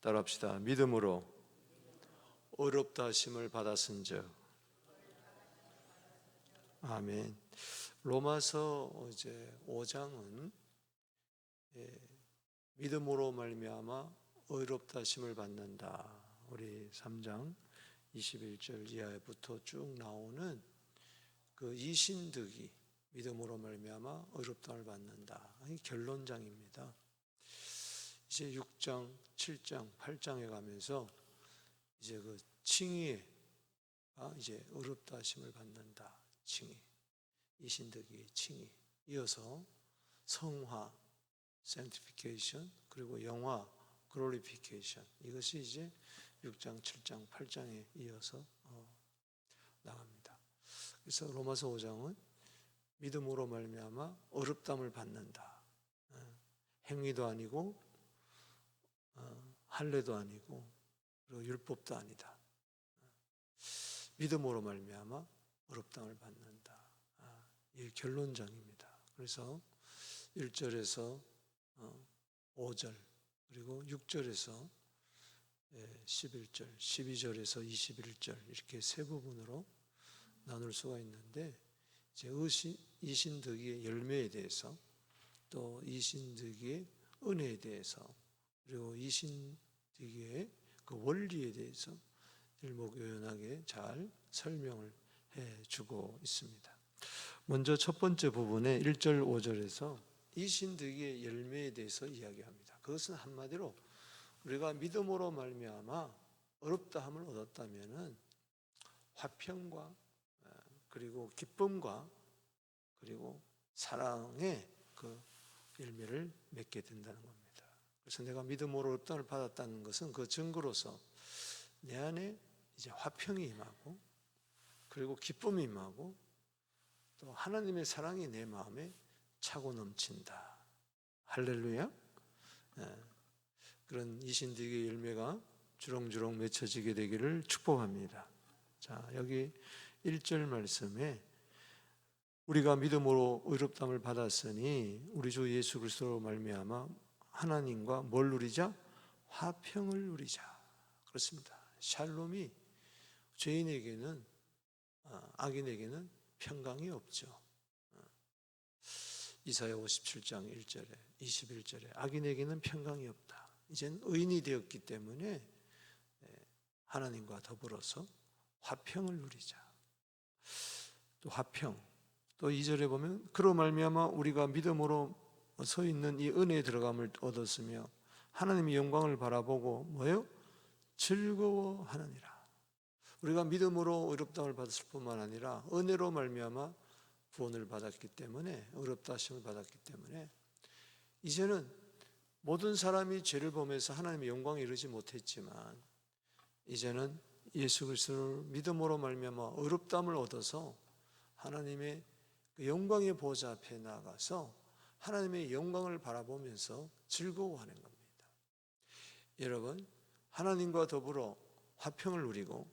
따라합시다. 믿음으로 어렵다 하심을 받았은즉. 아멘. 로마서 이제 5장은 믿음으로 말미암아 어렵다 하심을 받는다. 우리 3장 21절 이하부터 쭉 나오는 그 이신득이 믿음으로 말미암아 어렵다를 받는다. 이 결론장입니다. 이제 6장, 7장, 8장에 가면서 이제 그 칭의가 이제 어렵다 하심을 받는다. 칭의, 이신득이 칭의. 이어서 성화, sanctification, 그리고 영화, glorification. 이것이 이제 6장, 7장, 8장에 이어서 나갑니다. 그래서 로마서 5장은 믿음으로 말미암아 어렵담을 받는다. 행위도 아니고 할례도 아니고 그리고 율법도 아니다. 믿음으로 말미암아 어렵담을 받는다. 이 결론장입니다. 그래서 1절에서 5절 그리고 6절에서 11절, 12절에서 21절 이렇게 세 부분으로 나눌 수가 있는데, 이제 이신득의 열매에 대해서, 또 이신득의 은혜에 대해서, 그리고 이신득의 그 원리에 대해서 일목요연하게 잘 설명을 해주고 있습니다. 먼저 첫 번째 부분에 1절 5절에서 이신득의 열매에 대해서 이야기합니다. 그것은 한마디로 우리가 믿음으로 말미암아 어렵다함을 얻었다면은 화평과 그리고 기쁨과 그리고 사랑의 그 열매를 맺게 된다는 겁니다. 그래서 내가 믿음으로 어렵다함을 받았다는 것은 그 증거로서 내 안에 이제 화평이 임하고 그리고 기쁨이 임하고 또 하나님의 사랑이 내 마음에 차고 넘친다. 할렐루야. 그런 이신득의 열매가 주렁주렁 맺혀지게 되기를 축복합니다. 자, 여기 1절 말씀에 우리가 믿음으로 의롭다함을 받았으니 우리 주 예수 그리스도로 말미암아 하나님과 뭘 누리자? 화평을 누리자. 그렇습니다. 샬롬이 죄인에게는, 악인에게는 평강이 없죠. 이사야 57장 1절에 21절에 악인에게는 평강이 없다. 이젠 의인이 되었기 때문에 하나님과 더불어서 화평을 누리자. 또 화평. 또 2절에 보면 그로 말미암아 우리가 믿음으로 서 있는 이 은혜에 들어감을 얻었으며 하나님의 영광을 바라보고 뭐예요? 즐거워하느니라. 우리가 믿음으로 의롭다함을 받았을 뿐만 아니라 은혜로 말미암아 구원을 받았기 때문에, 의롭다 하심을 받았기 때문에 이제는 모든 사람이 죄를 범해서 하나님의 영광에 이르지 못했지만 이제는 예수 그리스도를 믿음으로 말미암아 의롭다함을 얻어서 하나님의 그 영광의 보좌 앞에 나가서 하나님의 영광을 바라보면서 즐거워하는 겁니다. 여러분, 하나님과 더불어 화평을 누리고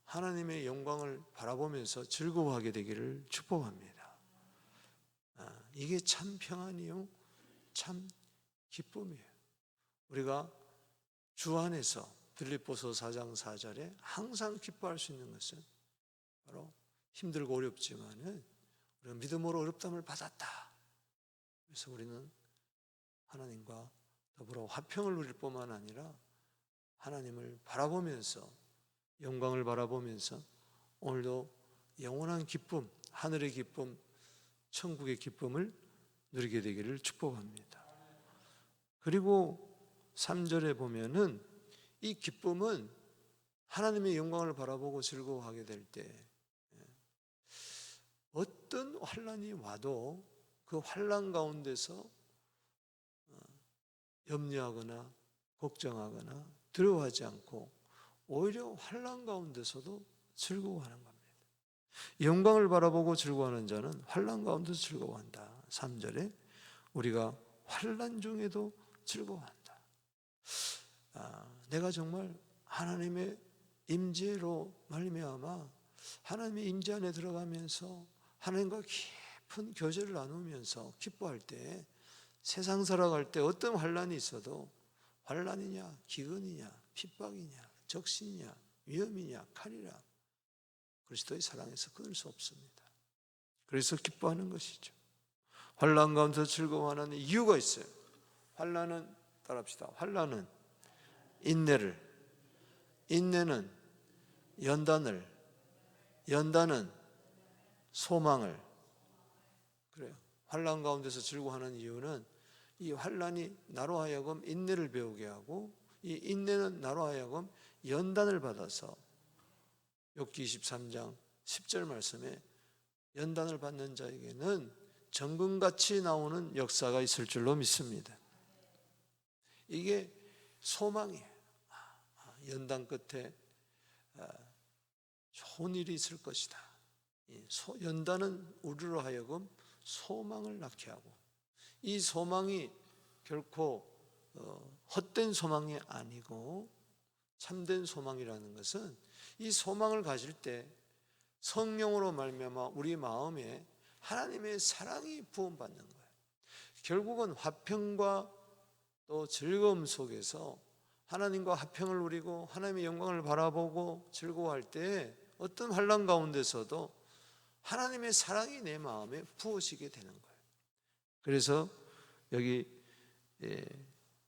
하나님의 영광을 바라보면서 즐거워하게 되기를 축복합니다. 이게 참 평안이요, 참 기쁨이에요. 우리가 주 안에서 빌립보서 4장 4절에 항상 기뻐할 수 있는 것은 바로 힘들고 어렵지만은 우리가 믿음으로 어렵다함을 받았다. 그래서 우리는 하나님과 더불어 화평을 누릴 뿐만 아니라 하나님을 바라보면서, 영광을 바라보면서 오늘도 영원한 기쁨, 하늘의 기쁨, 천국의 기쁨을 누리게 되기를 축복합니다. 그리고 3절에 보면은 이 기쁨은 하나님의 영광을 바라보고 즐거워하게 될 때 어떤 환난이 와도 그 환난 가운데서 염려하거나 걱정하거나 두려워하지 않고 오히려 환난 가운데서도 즐거워하는 겁니다. 영광을 바라보고 즐거워하는 자는 환난 가운데서 즐거워한다. 3절에 우리가 환난 중에도 즐거워한다. 내가 정말 하나님의 임재로 말미암아 하나님의 임재 안에 들어가면서 하나님과 깊은 교제를 나누면서 기뻐할 때, 세상 살아갈 때 어떤 환난이 있어도 환난이냐 기근이냐 핍박이냐 적신이냐 위험이냐 칼이라 그리스도의 사랑에서 끊을 수 없습니다. 그래서 기뻐하는 것이죠. 환난 가운데서 즐거워하는 이유가 있어요. 환난은 따라합시다. 환난은 인내를, 인내는 연단을, 연단은 소망을. 그래요. 환난 가운데서 즐거워하는 이유는 이 환난이 나로 하여금 인내를 배우게 하고 이 인내는 나로 하여금 연단을 받아서 욥기 23장 10절 말씀에 연단을 받는 자에게는 정금같이 나오는 역사가 있을 줄로 믿습니다. 이게 소망이에요. 연단 끝에 좋은 일이 있을 것이다. 연단은 우리로 하여금 소망을 낳게 하고 이 소망이 결코 헛된 소망이 아니고 참된 소망이라는 것은 이 소망을 가질 때 성령으로 말미암아 우리 마음에 하나님의 사랑이 부음받는 거예요. 결국은 화평과 또 즐거움 속에서 하나님과 화평을 누리고 하나님의 영광을 바라보고 즐거워할 때 어떤 환난 가운데서도 하나님의 사랑이 내 마음에 부어지게 되는 거예요. 그래서 여기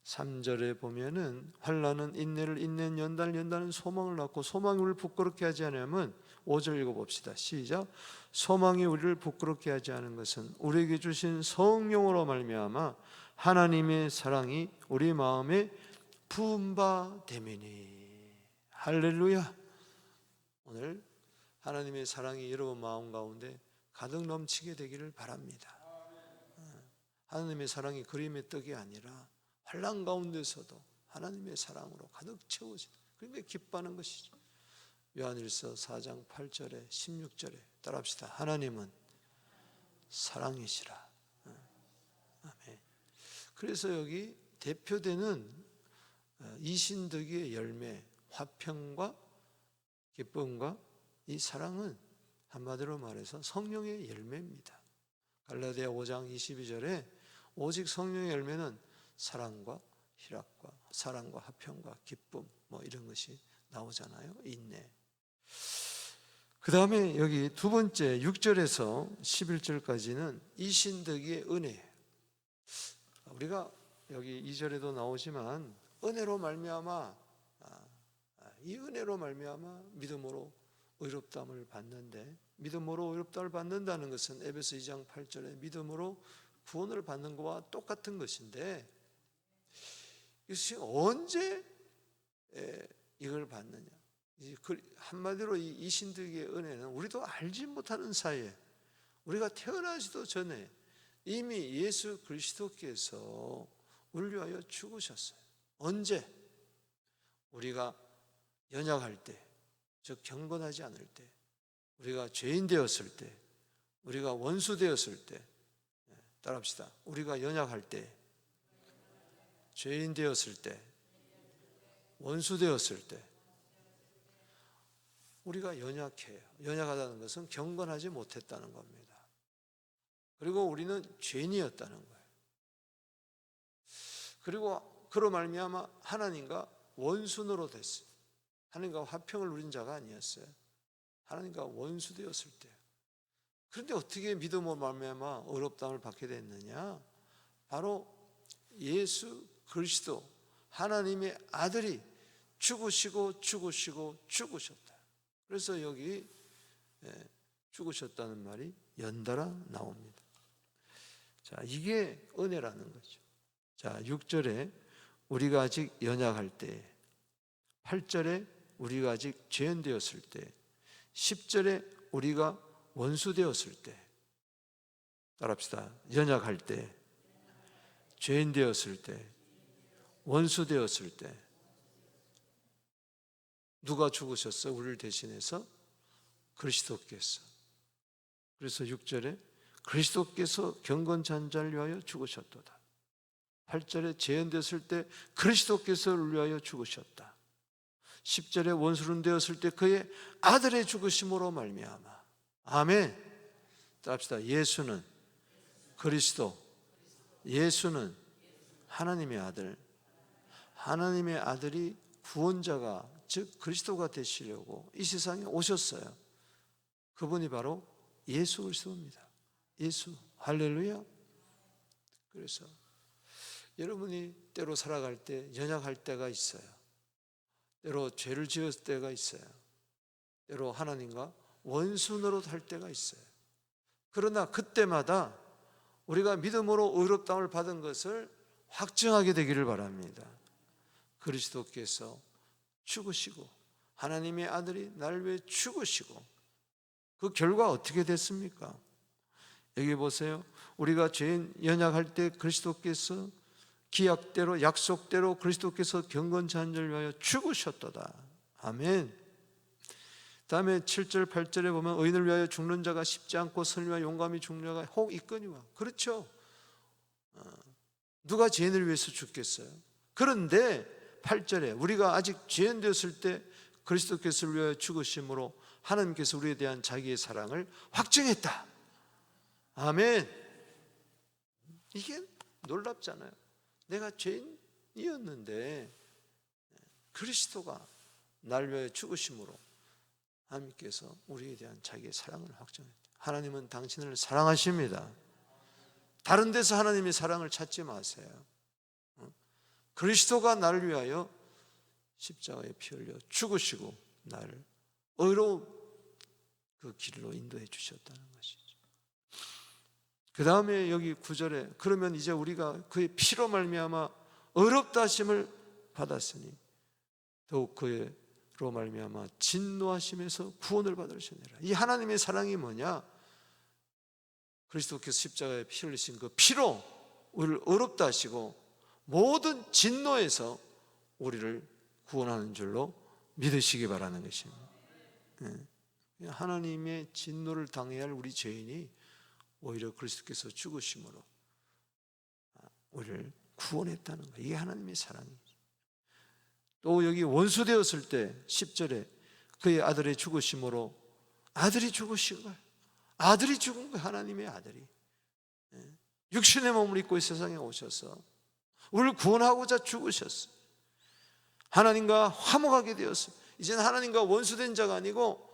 3절에 보면은 환난은 인내를, 인내는 연단을, 연단은 소망을 낳고 소망이 우리를 부끄럽게 하지 않으면 5절 읽어봅시다. 시작. 소망이 우리를 부끄럽게 하지 않은 것은 우리에게 주신 성령으로 말미암아 하나님의 사랑이 우리 마음에 부은 바 됨이니. 할렐루야. 오늘 하나님의 사랑이 여러분 마음 가운데 가득 넘치게 되기를 바랍니다. 하나님의 사랑이 그림의 떡이 아니라 환난 가운데서도 하나님의 사랑으로 가득 채워진다. 그러니까 기뻐하는 것이죠. 요한일서 4장 8절에 16절에 따라합시다. 하나님은 사랑이시라. 아멘. 그래서 여기 대표되는 이신득의 열매, 화평과 기쁨과 이 사랑은 한마디로 말해서 성령의 열매입니다. 갈라디아 5장 22절에 오직 성령의 열매는 사랑과 희락과 사랑과 화평과 기쁨 뭐 이런 것이 나오잖아요. 인내. 그 다음에 여기 두 번째 6절에서 11절까지는 이신득의 은혜. 우리가 여기 2절에도 나오지만 은혜로 말미암아 이 은혜로 말미암아 믿음으로 의롭다함을 받는데 믿음으로 의롭다함을 받는다는 것은 에베소 2장 8절에 믿음으로 구원을 받는 것과 똑같은 것인데 이것이 언제 이걸 받느냐. 한마디로 이 이신득의 은혜는 우리도 알지 못하는 사이에 우리가 태어나지도 전에 이미 예수 그리스도께서 우리를 위하여 죽으셨어요. 언제? 우리가 연약할 때, 즉 경건하지 않을 때, 우리가 죄인 되었을 때, 우리가 원수 되었을 때, 따라합시다. 우리가 연약할 때, 죄인 되었을 때, 원수 되었을 때, 우리가 연약해요. 연약하다는 것은 경건하지 못했다는 겁니다. 그리고 우리는 죄인이었다는 거예요. 그리고 그로 말미암아 하나님과 원수노로 됐어요. 하나님과 화평을 누린 자가 아니었어요. 하나님과 원수 되었을 때. 그런데 어떻게 믿음으로 말미암아 의롭다함을 받게 됐느냐? 바로 예수 그리스도 하나님의 아들이 죽으시고 죽으셨다. 그래서 여기 죽으셨다는 말이 연달아 나옵니다. 자, 이게 은혜라는 거죠. 자, 6절에 우리가 아직 연약할 때, 8절에 우리가 아직 죄인 되었을 때, 10절에 우리가 원수 되었을 때, 따라합시다. 연약할 때, 죄인 되었을 때, 원수 되었을 때, 누가 죽으셨어? 우리를 대신해서 그리스도께서. 그래서 6절에 그리스도께서 경건찬 자를 위하여 죽으셨도다. 8절에 재현됐을 때 그리스도께서 우리를 위하여 죽으셨다. 10절에 원수는 되었을 때 그의 아들의 죽으심으로 말미암아. 아멘. 따라합시다. 예수는 그리스도, 예수는 하나님의 아들, 하나님의 아들이 구원자가, 즉 그리스도가 되시려고 이 세상에 오셨어요. 그분이 바로 예수 그리스도입니다. 예수. 할렐루야. 그래서 여러분이 때로 살아갈 때 연약할 때가 있어요. 때로 죄를 지었을 때가 있어요. 때로 하나님과 원수 노릇할 때가 있어요. 그러나 그때마다 우리가 믿음으로 의롭다움을 받은 것을 확증하게 되기를 바랍니다. 그리스도께서 죽으시고 하나님의 아들이 나를 위해 죽으시고 그 결과 어떻게 됐습니까? 여기 보세요. 우리가 죄인 연약할 때 그리스도께서 기약대로 약속대로 그리스도께서 경건잔절을 위하여 죽으셨도다. 아멘. 다음에 7절 8절에 보면 의인을 위하여 죽는 자가 쉽지 않고 선을 위하여 용감히 죽는 자가 혹 있거니와. 그렇죠. 누가 죄인을 위해서 죽겠어요? 그런데 8절에 우리가 아직 죄인 되었을 때 그리스도께서 위하여 죽으심으로 하나님께서 우리에 대한 자기의 사랑을 확증했다. 아멘. 이게 놀랍잖아요. 내가 죄인이었는데 그리스도가 나를 위하여 죽으심으로 하나님께서 우리에 대한 자기의 사랑을 확정했다. 하나님은 당신을 사랑하십니다. 다른 데서 하나님의 사랑을 찾지 마세요. 그리스도가 나를 위하여 십자가에 피 흘려 죽으시고 나를 의로운 그 길로 인도해 주셨다는 것이죠. 그 다음에 여기 9절에 그러면 이제 우리가 그의 피로 말미암아 의롭다 하심을 받았으니 더욱 그로 말미암아 진노하심에서 구원을 받으시니라. 이 하나님의 사랑이 뭐냐? 그리스도께서 십자가에 피 흘리신 그 피로 우리를 의롭다 하시고 모든 진노에서 우리를 구원하는 줄로 믿으시기 바라는 것입니다. 하나님의 진노를 당해야 할 우리 죄인이 오히려 그리스도께서 죽으심으로 우리를 구원했다는 거예요. 이게 하나님의 사랑이죠. 또 여기 원수 되었을 때 10절에 그의 아들의 죽으심으로 아들이 죽으신 거예요. 아들이 죽은 거예요. 하나님의 아들이 육신의 몸을 입고 이 세상에 오셔서 우리를 구원하고자 죽으셨어요. 하나님과 화목하게 되었어요. 이제는 하나님과 원수된 자가 아니고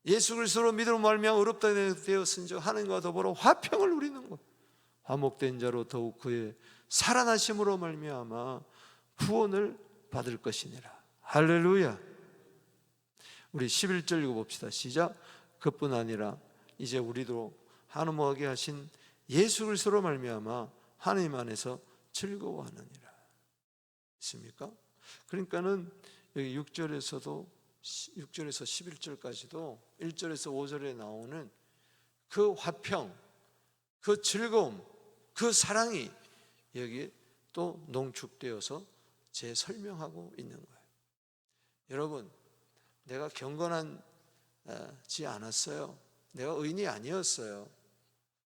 예수 그리스도로 믿음으로 말미암아 의롭다 되었은즉 하나님과 더불어 화평을 누리는 거예요. 화목된 자로 더욱 그의 살아나심으로 말미암아 구원을 받을 것이니라. 할렐루야. 우리 11절 읽어봅시다. 시작. 그뿐 아니라 이제 우리도 한무하게 하신 예수 그리스도로 말미암아 하나님 안에서 즐거워하느니라. 있습니까? 그러니까는 여기 6절에서 11절까지도 1절에서 5절에 나오는 그 화평, 그 즐거움, 그 사랑이 여기에 또 농축되어서 재설명하고 있는 거예요. 여러분, 내가 경건하지 않았어요. 내가 의인이 아니었어요.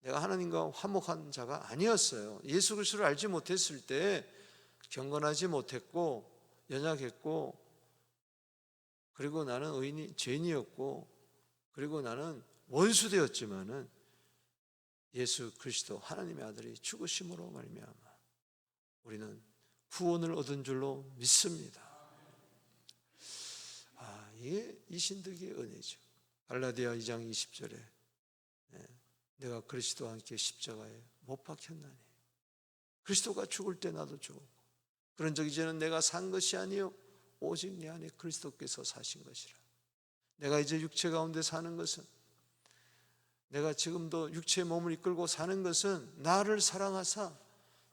내가 하나님과 화목한 자가 아니었어요. 예수 그리스도를 알지 못했을 때 경건하지 못했고 연약했고, 그리고 나는 죄인이었고, 그리고 나는 원수 되었지만은 예수 그리스도 하나님의 아들이 죽으심으로 말미암아 우리는 구원을 얻은 줄로 믿습니다. 이게 이 신득의 은혜죠. 갈라디아 2장 20절에 내가 그리스도와 함께 십자가에 못 박혔나니 그리스도가 죽을 때 나도 죽었고 그런 적 이제는 내가 산 것이 아니요 오직 내 안에 그리스도께서 사신 것이라. 내가 이제 육체 가운데 사는 것은, 내가 지금도 육체의 몸을 이끌고 사는 것은 나를 사랑하사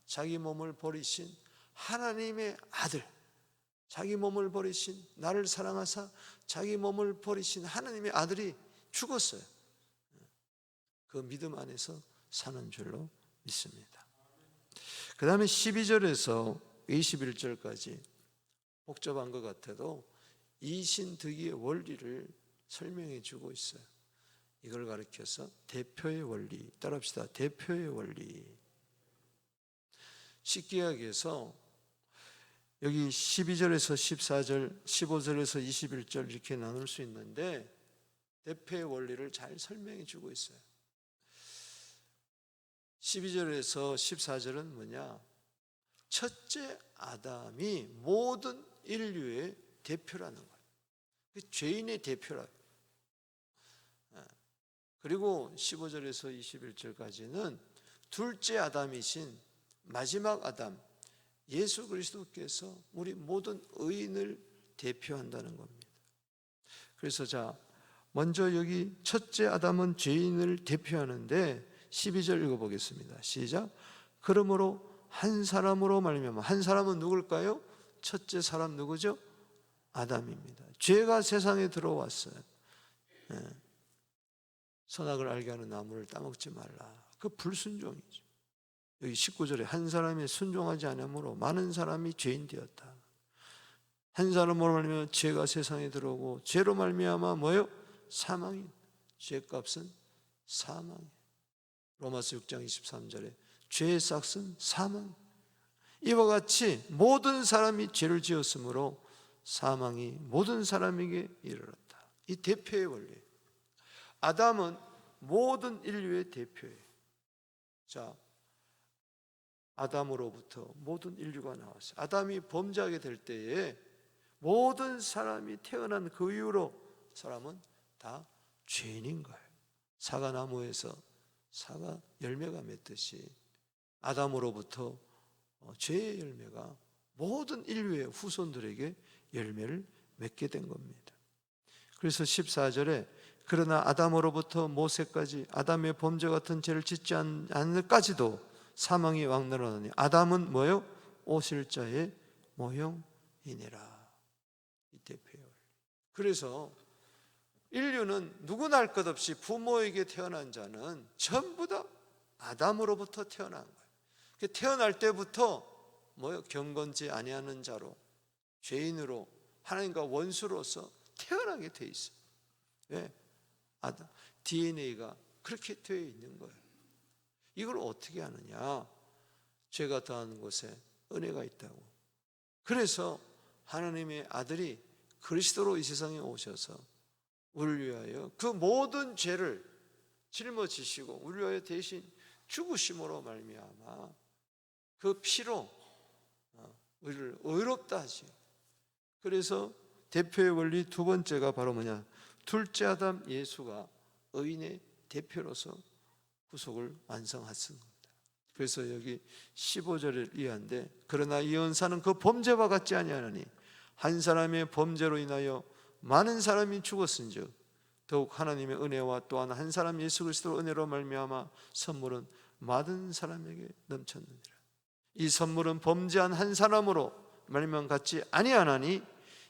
자기 몸을 버리신 하나님의 아들, 자기 몸을 버리신, 나를 사랑하사 자기 몸을 버리신 하나님의 아들이 죽었어요. 그 믿음 안에서 사는 줄로 믿습니다. 그 다음에 12절에서 21절까지 복잡한 것 같아도 이신득의 원리를 설명해 주고 있어요. 이걸 가리켜서 대표의 원리, 따라합시다. 대표의 원리. 식기약에서 여기 12절에서 14절, 15절에서 21절 이렇게 나눌 수 있는데 대표의 원리를 잘 설명해 주고 있어요. 12절에서 14절은 뭐냐? 첫째 아담이 모든 인류의 대표라는 거예요. 죄인의 대표라. 그리고 15절에서 21절까지는 둘째 아담이신 마지막 아담 예수 그리스도께서 우리 모든 의인을 대표한다는 겁니다. 그래서 자, 먼저 여기 첫째 아담은 죄인을 대표하는데 12절 읽어보겠습니다. 시작. 그러므로 한 사람으로 말미암아, 한 사람은 누굴까요? 첫째 사람 누구죠? 아담입니다. 죄가 세상에 들어왔어요. 선악을 알게 하는 나무를 따먹지 말라. 그 불순종이죠. 여기 19절에 한 사람이 순종하지 않으므로 많은 사람이 죄인 되었다. 한 사람으로 말미암아 죄가 세상에 들어오고 죄로 말미암아 뭐예요? 사망이. 죄값은 사망이에요. 로마서 6장 23절에 죄의 싹은 사망. 이와 같이 모든 사람이 죄를 지었으므로 사망이 모든 사람에게 이르렀다. 이 대표의 원리. 아담은 모든 인류의 대표예요. 자, 아담으로부터 모든 인류가 나왔어요. 아담이 범죄하게 될 때에 모든 사람이 태어난 그 이후로 사람은 다 죄인인 거예요. 사과나무에서 사과 열매가 맺듯이 아담으로부터 죄의 열매가 모든 인류의 후손들에게 열매를 맺게 된 겁니다. 그래서 14절에 그러나 아담으로부터 모세까지 아담의 범죄 같은 죄를 짓지 않을까지도 사망이 왕노하니 아담은 뭐요? 오실자의 모형이니라. 이 대표예요. 그래서 인류는 누구나 할 것 없이 부모에게 태어난 자는 전부 다 아담으로부터 태어난 거예요. 태어날 때부터 뭐요? 경건지 아니하는 자로 죄인으로 하나님과 원수로서 태어나게 돼 있어요. 왜? 아담 DNA가 그렇게 되어 있는 거예요. 이걸 어떻게 하느냐? 죄가 더하는 곳에 은혜가 있다고. 그래서 하나님의 아들이 그리스도로 이 세상에 오셔서 우리를 위하여 그 모든 죄를 짊어지시고 우리를 위하여 대신 죽으심으로 말미암아 그 피로 우리를 의롭다 하시고, 그래서 대표의 원리 두 번째가 바로 뭐냐? 둘째 아담 예수가 의인의 대표로서 구속을 완성했습니다. 그래서 여기 15절을 이해한데 그러나 이 은사는 그 범죄와 같지 아니하나니 한 사람의 범죄로 인하여 많은 사람이 죽었은즉 더욱 하나님의 은혜와 또한 한 사람 예수 그리스도 은혜로 말미암아 선물은 많은 사람에게 넘쳤느니라. 이 선물은 범죄한 한 사람으로 말미암아 같지 아니하나니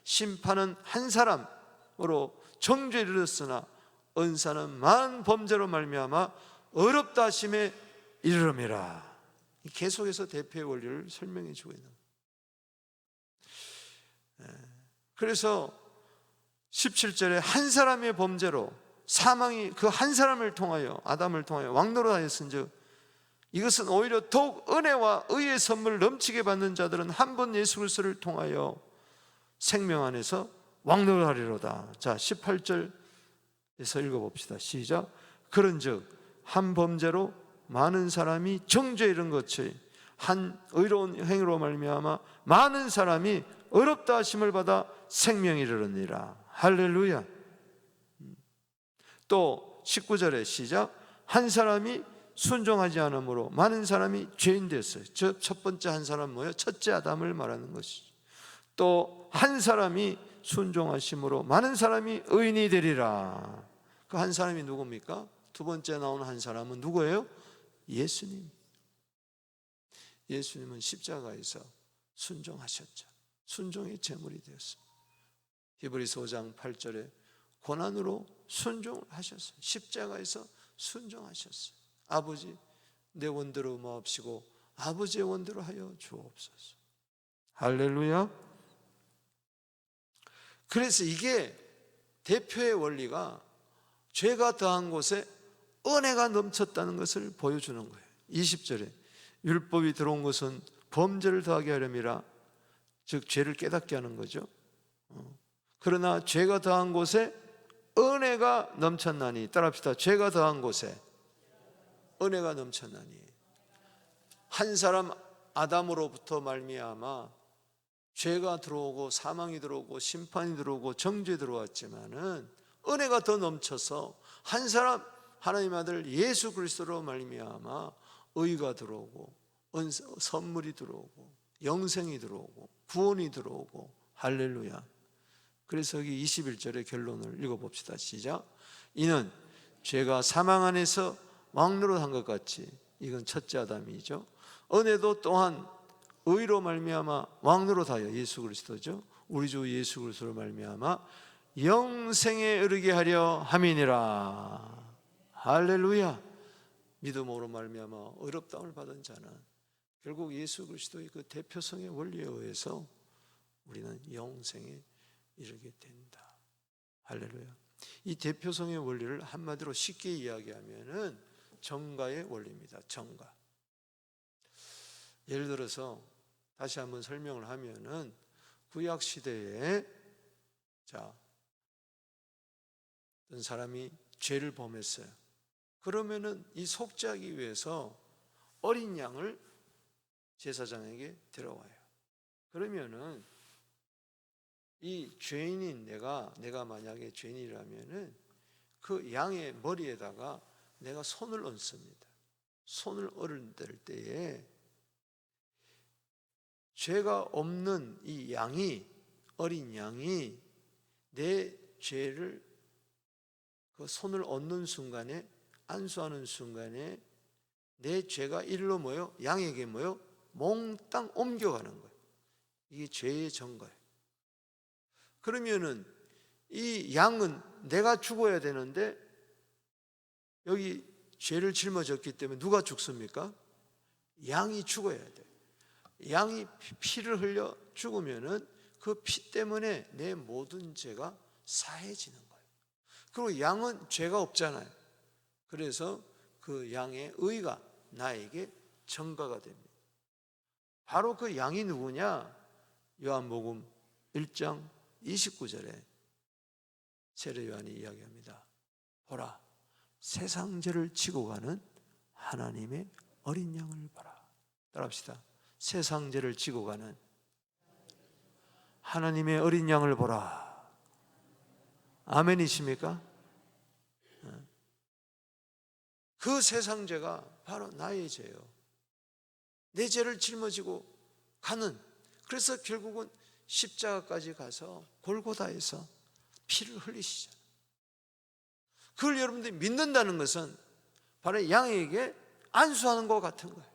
심판은 한 사람으로 정죄에 이르렀으나 은사는 많은 범죄로 말미암아 어렵다 하심에 이르름이라. 계속해서 대표의 원리를 설명해 주고 있는 거예요. 그래서 17절에 한 사람의 범죄로 사망이 그 한 사람을 통하여 아담을 통하여 왕노로 하였은즉 이것은 오히려 더욱 은혜와 의의 선물을 넘치게 받는 자들은 한 번 예수 그리스도를 통하여 생명 안에서 왕노로 하리로다. 자, 18절에서 읽어봅시다. 시작. 그런즉 한 범죄로 많은 사람이 정죄에 이른 것이 한 의로운 행위로 말미암아 많은 사람이 어렵다 하심을 받아 생명에 이르느니라. 할렐루야. 또 19절에 시작. 한 사람이 순종하지 않으므로 많은 사람이 죄인 됐어요. 첫 번째 한 사람 뭐예요? 첫째 아담을 말하는 것이죠. 또 한 사람이 순종하심으로 많은 사람이 의인이 되리라. 그 한 사람이 누굽니까? 두 번째 나오는 한 사람은 누구예요? 예수님. 예수님은 십자가에서 순종하셨죠. 순종의 제물이 되었습니다. 히브리서 5장 8절에 고난으로 순종을 하셨어요. 십자가에서 순종하셨어요. 아버지 내 원대로 마옵시고 아버지의 원대로 하여 주옵소서. 할렐루야. 그래서 이게 대표의 원리가 죄가 더한 곳에 은혜가 넘쳤다는 것을 보여주는 거예요. 20절에 율법이 들어온 것은 범죄를 더하게 하려니라. 즉 죄를 깨닫게 하는 거죠. 그러나 죄가 더한 곳에 은혜가 넘쳤나니, 따라합시다. 죄가 더한 곳에 은혜가 넘쳤나니. 한 사람 아담으로부터 말미암아 죄가 들어오고 사망이 들어오고 심판이 들어오고 정죄 들어왔지만은 은혜가 더 넘쳐서 한 사람 하나님의 아들 예수 그리스도로 말미암아 의가 들어오고 선물이 들어오고 영생이 들어오고 구원이 들어오고 할렐루야. 그래서 여기 21절의 결론을 읽어봅시다. 시작. 이는 죄가 사망 안에서 왕노릇한 것 같이, 이건 첫째 아담이죠. 은혜도 또한 의로 말미암아 왕노릇하여, 예수 그리스도죠, 우리 주 예수 그리스도로 말미암아 영생에 이르게 하려 함이니라. 할렐루야. 믿음으로 말미암아 의롭다움을 받은 자는 결국 예수 그리스도의 그 대표성의 원리에 의해서 우리는 영생에 이르게 된다. 할렐루야. 이 대표성의 원리를 한마디로 쉽게 이야기하면은 정가의 원리입니다. 정가. 예를 들어서 다시 한번 설명을 하면은 구약 시대에 어떤 사람이 죄를 범했어요. 그러면은 이 속죄하기 위해서 어린 양을 제사장에게 데려와요. 그러면은 이 죄인인 내가 만약에 죄인이라면은 그 양의 머리에다가 내가 손을 얹습니다. 손을 얹을 때에 죄가 없는 이 양이, 어린 양이 내 죄를 그 손을 얹는 순간에, 안수하는 순간에 내 죄가 일로 뭐요? 양에게 뭐요? 몽땅 옮겨가는 거예요. 이게 죄의 정가예요. 그러면은 이 양은 내가 죽어야 되는데 여기 죄를 짊어졌기 때문에 누가 죽습니까? 양이 죽어야 돼요. 양이 피를 흘려 죽으면은 그 피 때문에 내 모든 죄가 사해지는 거예요. 그리고 양은 죄가 없잖아요. 그래서 그 양의 의가 나에게 전가가 됩니다. 바로 그 양이 누구냐? 요한복음 1장 29절에 세례 요한이 이야기합니다. 보라, 세상 죄를 지고 가는 하나님의 어린 양을 봐라. 따라합시다. 세상 죄를 지고 가는 하나님의 어린 양을 보라. 아멘이십니까? 그 세상 죄가 바로 나의 죄요. 내 죄를 짊어지고 가는, 그래서 결국은 십자가까지 가서 골고다에서 피를 흘리시잖아요. 그걸 여러분들이 믿는다는 것은 바로 양에게 안수하는 것 같은 거예요.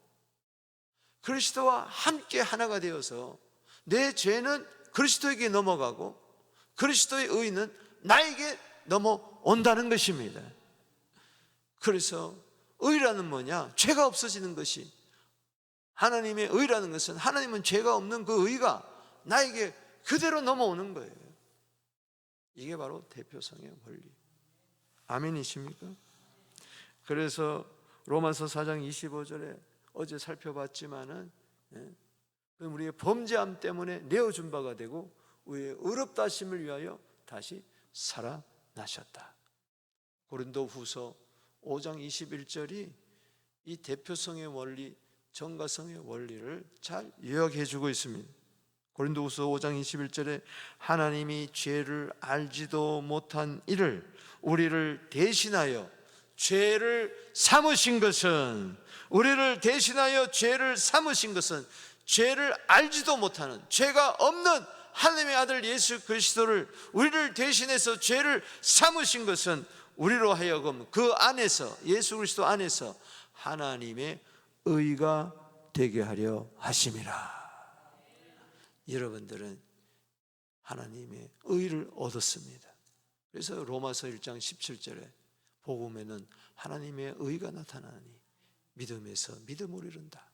그리스도와 함께 하나가 되어서 내 죄는 그리스도에게 넘어가고 그리스도의 의는 나에게 넘어온다는 것입니다. 그래서 의라는 뭐냐? 죄가 없어지는 것이, 하나님의 의라는 것은 하나님은 죄가 없는 그 의가 나에게 그대로 넘어오는 거예요. 이게 바로 대표성의 원리. 아멘이십니까? 그래서 로마서 4장 25절에 어제 살펴봤지만은 우리의 범죄함 때문에 내어준 바가 되고 우리의 의롭다 하심을 위하여 다시 살아나셨다. 고린도후서 5장 21절이 이 대표성의 원리, 정가성의 원리를 잘 요약해 주고 있습니다. 고린도후서 5장 21절에 하나님이 죄를 알지도 못한 이를 우리를 대신하여 죄를 삼으신 것은, 우리를 대신하여 죄를 삼으신 것은 죄를 알지도 못하는, 죄가 없는 하나님의 아들 예수 그리스도를 우리를 대신해서 죄를 삼으신 것은 우리로 하여금 그 안에서, 예수 그리스도 안에서 하나님의 의가 되게 하려 하심이라. 여러분들은 하나님의 의를 얻었습니다. 그래서 로마서 1장 17절에 복음에는 하나님의 의가 나타나니 믿음에서 믿음으로 이른다.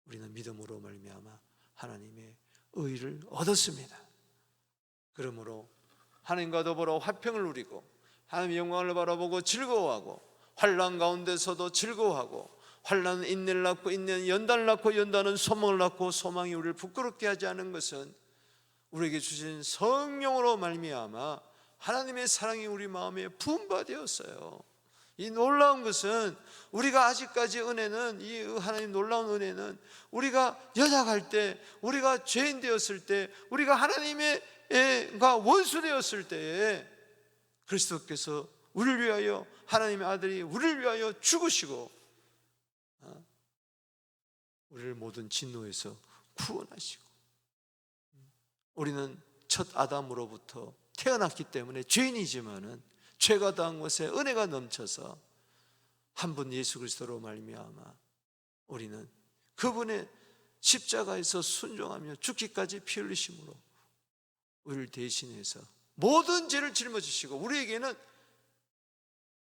우리는 믿음으로 말미암아 하나님의 의를 얻었습니다. 그러므로 하나님과 더불어 화평을 누리고 하나님의 영광을 바라보고 즐거워하고 환난 가운데서도 즐거워하고 환난은 인내를 낳고 인내는 연단을 낳고 연단은 소망을 낳고 소망이 우리를 부끄럽게 하지 않은 것은 우리에게 주신 성령으로 말미암아 하나님의 사랑이 우리 마음에 부음받았어요. 이 놀라운 것은 우리가 아직까지 은혜는, 이 하나님 놀라운 은혜는 우리가 연약할 때, 우리가 죄인 되었을 때, 우리가 하나님과 원수 되었을 때에 그리스도께서 우리를 위하여, 하나님의 아들이 우리를 위하여 죽으시고 우리를 모든 진노에서 구원하시고, 우리는 첫 아담으로부터 태어났기 때문에 죄인이지만은 죄가 당한 것에 은혜가 넘쳐서 한 분 예수 그리스도로 말미암아 우리는 그분의 십자가에서 순종하며 죽기까지 피 흘리심으로 우리를 대신해서 모든 죄를 짊어지시고 우리에게는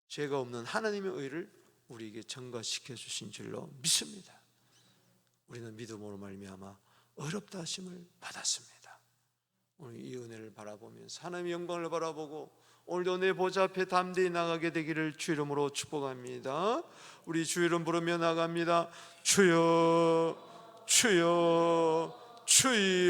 죄가 없는 하나님의 의를 우리에게 전가시켜 주신 줄로 믿습니다. 우리는 믿음으로 말미암아 의롭다 하심을 받았습니다. 오늘 이 은혜를 바라보면서 하나님의 영광을 바라보고 오늘도 내 보좌 앞에 담대히 나가게 되기를 주 이름으로 축복합니다. 우리 주 이름 부르며 나갑니다. 주여, 주여, 주여.